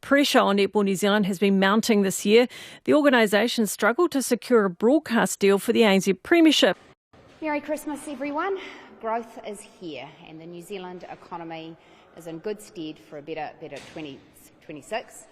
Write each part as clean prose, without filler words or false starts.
Pressure on Netball New Zealand has been mounting this year. The organisation struggled to secure a broadcast deal for the ANZ Premiership. Merry Christmas, everyone. Growth is here, and the New Zealand economy is in good stead for a better 2026.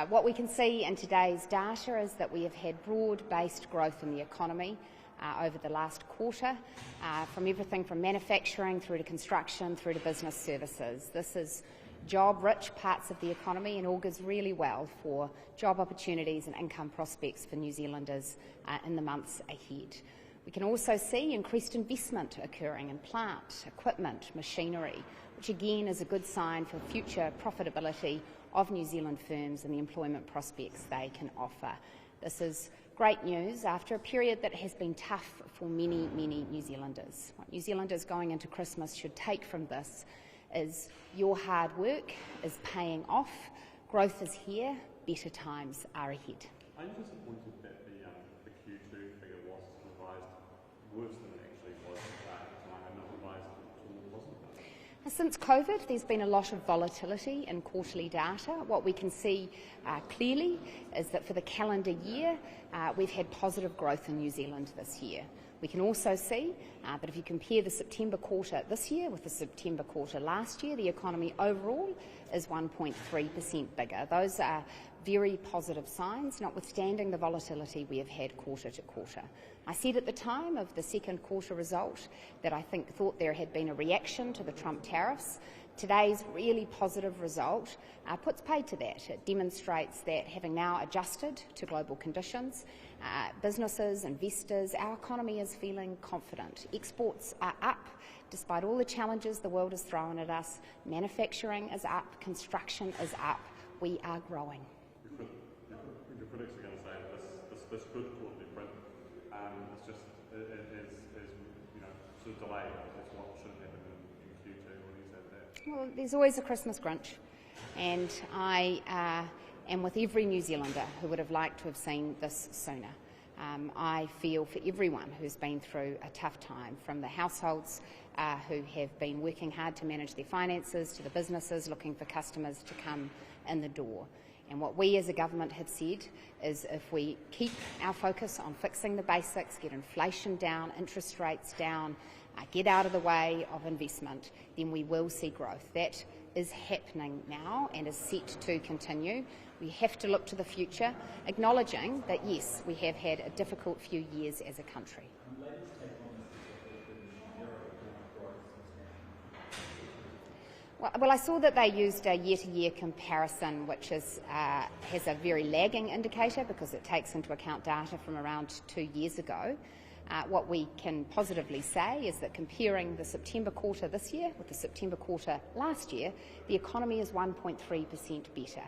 What we can see in today's data is that we have had broad-based growth in the economy over the last quarter, from everything from manufacturing through to construction through to business services. This is job-rich parts of the economy and augurs really well for job opportunities and income prospects for New Zealanders in the months ahead. We can also see increased investment occurring in plant, equipment, machinery, which again is a good sign for future profitability of New Zealand firms and the employment prospects they can offer. This is great news after a period that has been tough for many New Zealanders. What New Zealanders going into Christmas should take from this is your hard work is paying off, growth is here, better times are ahead. I'm disappointed that the Q2 figure was revised worse than it actually was tonight, and not revised at all, wasn't it? Since COVID, there's been a lot of volatility in quarterly data. What we can see clearly is that for the calendar year, we've had positive growth in New Zealand this year. We can also see that if you compare the September quarter this year with the September quarter last year, the economy overall is 1.3% bigger. Those are very positive signs, notwithstanding the volatility we have had quarter to quarter. I said at the time of the second quarter result that I thought there had been a reaction to the Trump tariffs. Today's really positive result puts paid to that. It demonstrates that having now adjusted to global conditions, businesses, investors, our economy is feeling confident. Exports are up despite all the challenges the world has thrown at us. Manufacturing is up, construction is up. We are growing. Your critics are going to say this could quarterly print. It's just sort of delayed. That's what should have happened in Q2. What do you say to that? Well, there's always a Christmas Grinch, and I am with every New Zealander who would have liked to have seen this sooner. I feel for everyone who's been through a tough time, from the households who have been working hard to manage their finances to the businesses looking for customers to come in the door. And what we as a government have said is if we keep our focus on fixing the basics, get inflation down, interest rates down, get out of the way of investment, then we will see growth. That is happening now and is set to continue. We have to look to the future, acknowledging that, yes, we have had a difficult few years as a country. Well, I saw that they used a year-to-year comparison, which has a very lagging indicator because it takes into account data from around 2 years ago. What we can positively say is that comparing the September quarter this year with the September quarter last year, the economy is 1.3% better.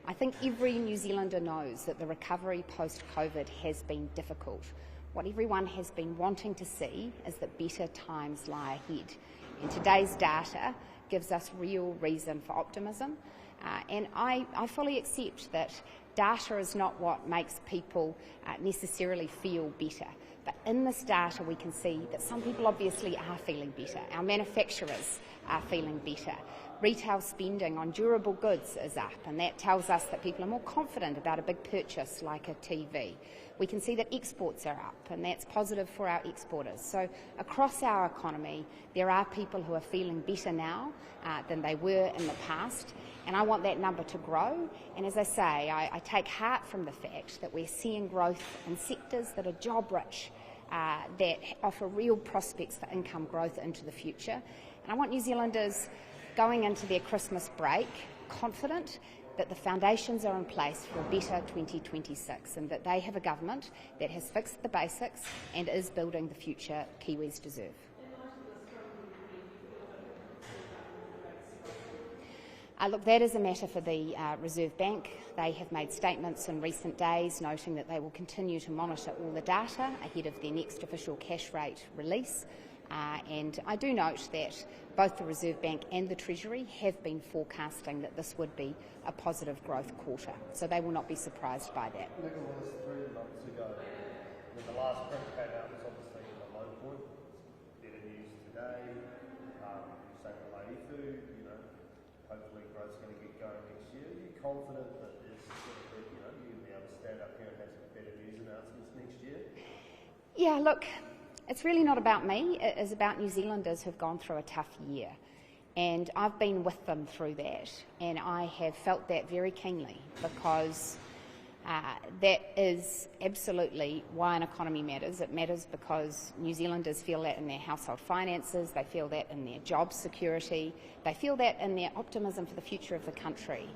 I think every New Zealander knows that the recovery post-COVID has been difficult. What everyone has been wanting to see is that better times lie ahead. And today's data gives us real reason for optimism. And I fully accept that data is not what makes people necessarily feel better. But in this data we can see that some people obviously are feeling better. Our manufacturers are feeling better. Retail spending on durable goods is up, and that tells us that people are more confident about a big purchase like a TV. We can see that exports are up, and that's positive for our exporters. So across our economy, there are people who are feeling better now than they were in the past, and I want that number to grow. And as I say, I take heart from the fact that we're seeing growth in sectors that are job-rich, that offer real prospects for income growth into the future. And I want New Zealanders going into their Christmas break confident that the foundations are in place for a better 2026 and that they have a government that has fixed the basics and is building the future Kiwis deserve. Look, that is a matter for the Reserve Bank. They have made statements in recent days noting that they will continue to monitor all the data ahead of their next official cash rate release. And I do note that both the Reserve Bank and the Treasury have been forecasting that this would be a positive growth quarter, so they will not be surprised by that. I think it was 3 months ago when the last print came out was obviously the low point. Better news today. Saying the Laifu, hopefully growth's going to get going next year. Are you confident that there's sort of, you're going to be able to stand up here and have some better news announcements next year? Yeah, look, it's really not about me. It is about New Zealanders who've gone through a tough year. And I've been with them through that, and I have felt that very keenly, because that is absolutely why an economy matters. It matters because New Zealanders feel that in their household finances, they feel that in their job security, they feel that in their optimism for the future of the country.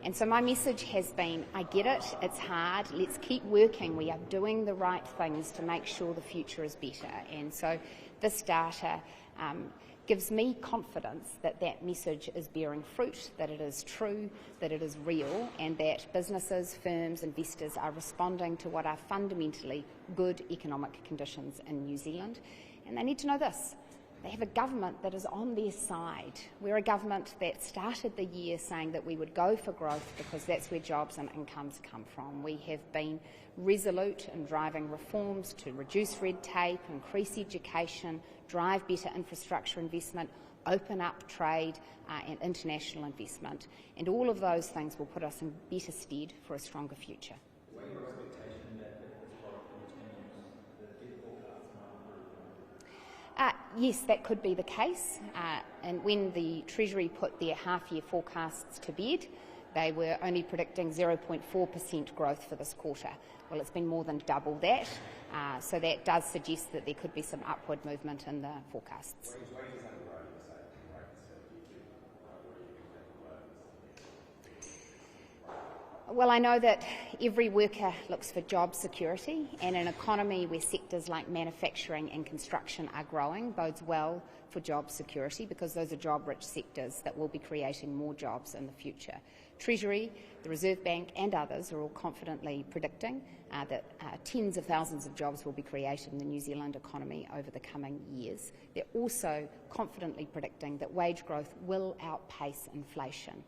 And so my message has been, I get it, it's hard, let's keep working, we are doing the right things to make sure the future is better. And so this data gives me confidence that that message is bearing fruit, that it is true, that it is real, and that businesses, firms, investors are responding to what are fundamentally good economic conditions in New Zealand. And they need to know this: they have a government that is on their side. We're a government that started the year saying that we would go for growth because that's where jobs and incomes come from. We have been resolute in driving reforms to reduce red tape, increase education, drive better infrastructure investment, open up trade and international investment. And all of those things will put us in better stead for a stronger future. Yes, that could be the case. And when the Treasury put their half-year forecasts to bed, they were only predicting 0.4% growth for this quarter. Well, it's been more than double that, so that does suggest that there could be some upward movement in the forecasts. Well, I know that every worker looks for job security, and an economy where sectors like manufacturing and construction are growing bodes well for job security, because those are job-rich sectors that will be creating more jobs in the future. Treasury, the Reserve Bank and others are all confidently predicting that tens of thousands of jobs will be created in the New Zealand economy over the coming years. They're also confidently predicting that wage growth will outpace inflation.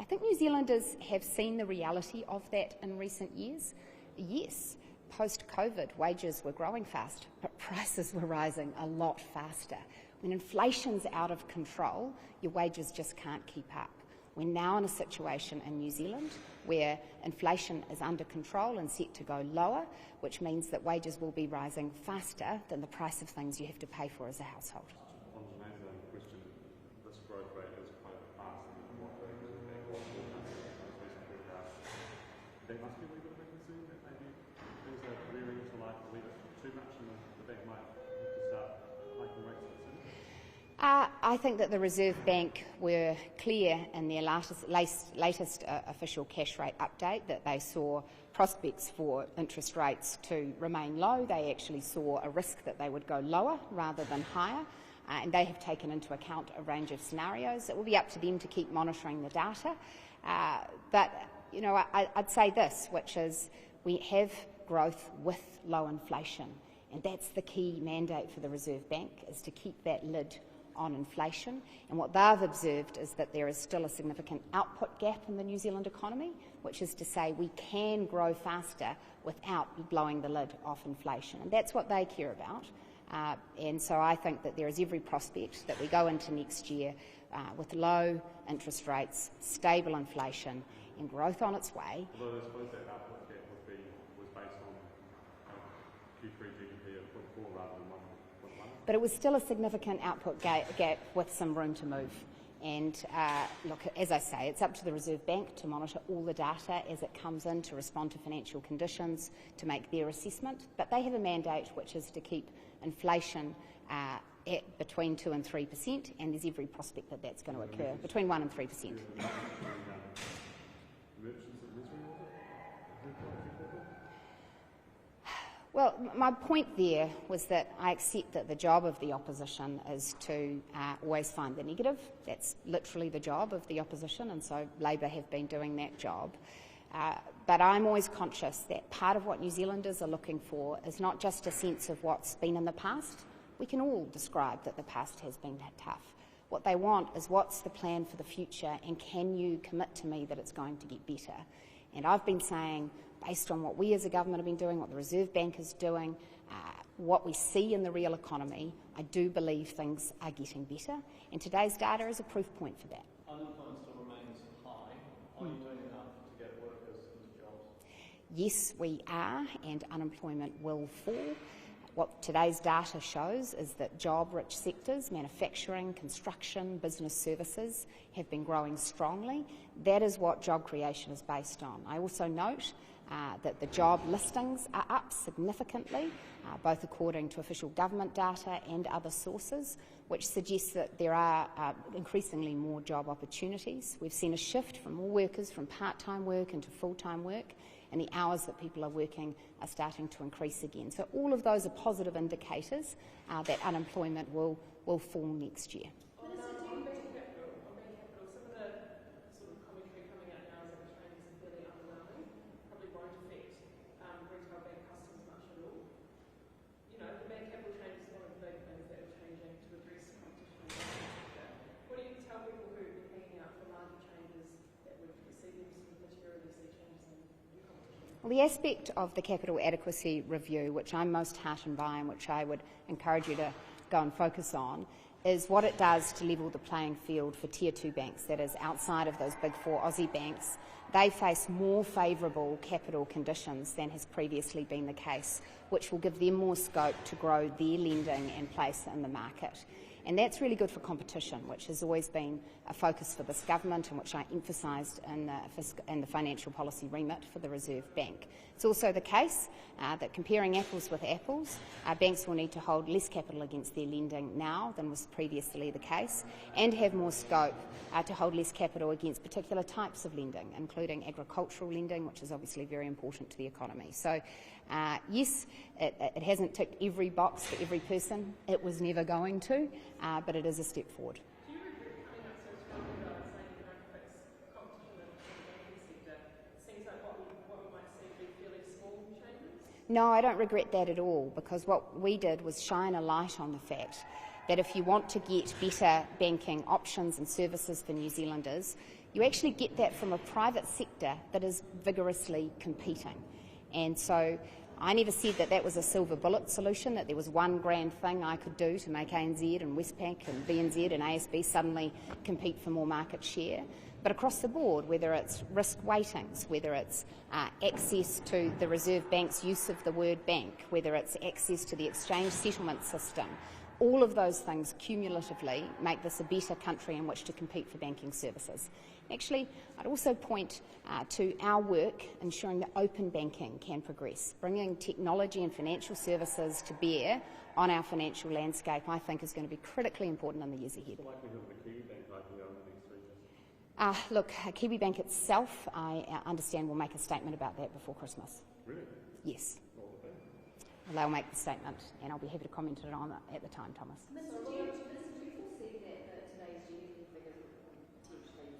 I think New Zealanders have seen the reality of that in recent years. Yes, post-COVID, wages were growing fast, but prices were rising a lot faster. When inflation's out of control, your wages just can't keep up. We're now in a situation in New Zealand where inflation is under control and set to go lower, which means that wages will be rising faster than the price of things you have to pay for as a household. On Janae's question, this growth rate is quite faster than what the Reserve Bank was forecast. There must be a little bit of a concern that maybe things are rearing to life a little bit too much and the bank might have to start hiking rates soon. I think that the Reserve Bank were clear in their latest official cash rate update that they saw prospects for interest rates to remain low. They actually saw a risk that they would go lower rather than higher, and they have taken into account a range of scenarios. It will be up to them to keep monitoring the data. But I'd say this, which is we have growth with low inflation, and that's the key mandate for the Reserve Bank, is to keep that lid on inflation. And what they've observed is that there is still a significant output gap in the New Zealand economy, which is to say we can grow faster without blowing the lid off inflation. And that's what they care about. And so I think that there is every prospect that we go into next year with low interest rates, stable inflation and growth on its way. Although I suppose that output gap was based on Q3 GDP of 0.4 rather than 1.1. But it was still a significant output gap with some room to move. And look, as I say, it's up to the Reserve Bank to monitor all the data as it comes in, to respond to financial conditions, to make their assessment. But they have a mandate which is to keep inflation at between 2 and 3%, and there's every prospect that that's going to occur, between 1 and 3%. Well, my point there was that I accept that the job of the opposition is to always find the negative. That's literally the job of the opposition, and so Labour have been doing that job. But I'm always conscious that part of what New Zealanders are looking for is not just a sense of what's been in the past. We can all describe that the past has been tough. What they want is what's the plan for the future, and can you commit to me that it's going to get better? And I've been saying, based on what we as a government have been doing, what the Reserve Bank is doing, what we see in the real economy, I do believe things are getting better. And today's data is a proof point for that. Unemployment still remains high. Are you doing enough Yes, we are, and unemployment will fall. What today's data shows is that job-rich sectors, manufacturing, construction, business services, have been growing strongly. That is what job creation is based on. I also note that the job listings are up significantly, both according to official government data and other sources, which suggests that there are increasingly more job opportunities. We've seen a shift from more workers from part-time work into full-time work, and the hours that people are working are starting to increase again. So all of those are positive indicators that unemployment will fall next year. Well, the aspect of the capital adequacy review, which I'm most heartened by and which I would encourage you to go and focus on, is what it does to level the playing field for Tier 2 banks, that is, outside of those big four Aussie banks. They face more favourable capital conditions than has previously been the case, which will give them more scope to grow their lending and place in the market. And that's really good for competition, which has always been a focus for this government and which I emphasised in the financial policy remit for the Reserve Bank. It's also the case that comparing apples with apples, banks will need to hold less capital against their lending now than was previously the case, and have more scope to hold less capital against particular types of lending, including agricultural lending, which is obviously very important to the economy. So yes, it hasn't ticked every box for every person. It was never going to, but it is a step forward. Do you regret coming up so strongly about saying you don't fix competition in the banking sector? It seems like what we might see be fairly small changes. No, I don't regret that at all, because what we did was shine a light on the fact that if you want to get better banking options and services for New Zealanders, you actually get that from a private sector that is vigorously competing. And so I never said that that was a silver bullet solution, that there was one grand thing I could do to make ANZ and Westpac and BNZ and ASB suddenly compete for more market share. But across the board, whether it's risk weightings, whether it's access to the Reserve Bank's use of the word bank, whether it's access to the exchange settlement system, all of those things cumulatively make this a better country in which to compete for banking services. Actually, I'd also point to our work ensuring that open banking can progress. Bringing technology and financial services to bear on our financial landscape, I think, is going to be critically important in the years ahead. Look, Kiwibank itself, I understand, will make a statement about that before Christmas. Really? Yes. Well, they'll make the statement, and I'll be happy to comment on it at the time, Thomas. Do you foresee that today's GDP figures potentially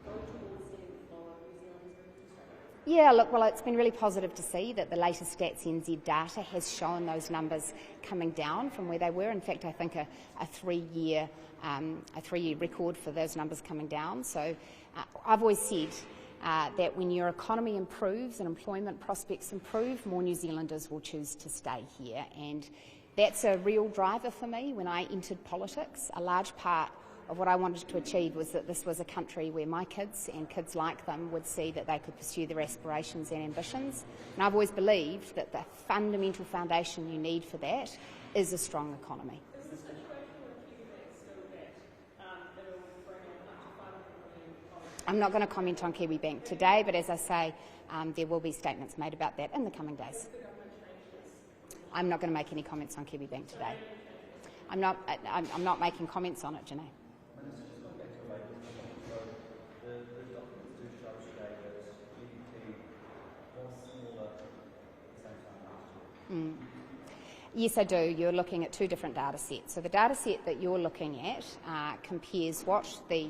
go towards getting the flow of New Zealanders moving to Australia? Yeah, look, well, it's been really positive to see that the latest Stats NZ data has shown those numbers coming down from where they were. In fact, I think a three-year record for those numbers coming down. So I've always said that when your economy improves and employment prospects improve, more New Zealanders will choose to stay here. And that's a real driver for me. When I entered politics, a large part of what I wanted to achieve was that this was a country where my kids and kids like them would see that they could pursue their aspirations and ambitions. And I've always believed that the fundamental foundation you need for that is a strong economy. Is the situation with Kiwibank still that it'll bring in up to 500 million? I'm not going to comment on Kiwibank today, but as I say, there will be statements made about that in the coming days. I'm not going to make any comments on Kiwibank today. I'm not making comments on it, Janae. Yes, I do. You're looking at two different data sets. So the data set that you're looking at compares what the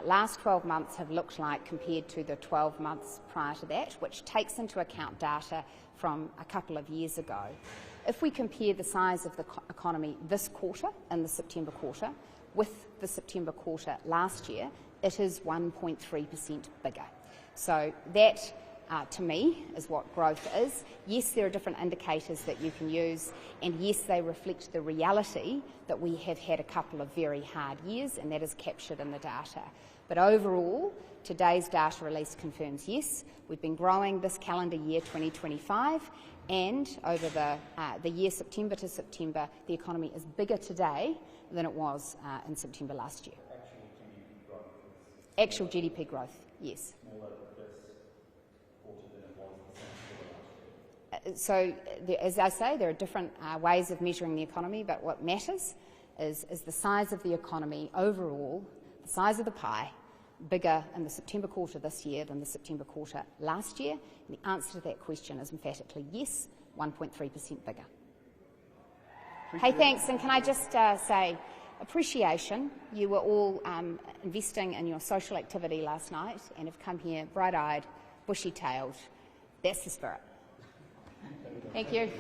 last 12 months have looked like compared to the 12 months prior to that, which takes into account data from a couple of years ago. If we compare the size of the economy this quarter, in the September quarter, with the September quarter last year, it is 1.3% bigger. So that, to me, is what growth is. Yes, there are different indicators that you can use, and yes, they reflect the reality that we have had a couple of very hard years, and that is captured in the data. But overall, today's data release confirms yes, we've been growing this calendar year 2025, and over the year September to September, the economy is bigger today than it was in September last year. Actual GDP growth, yes. So, as I say, there are different ways of measuring the economy, but what matters is the size of the economy overall, the size of the pie, bigger in the September quarter this year than the September quarter last year? And the answer to that question is emphatically yes, 1.3% bigger. Hey, thanks, and can I just say, appreciation. You were all investing in your social activity last night and have come here bright-eyed, bushy-tailed. That's the spirit. Thank you.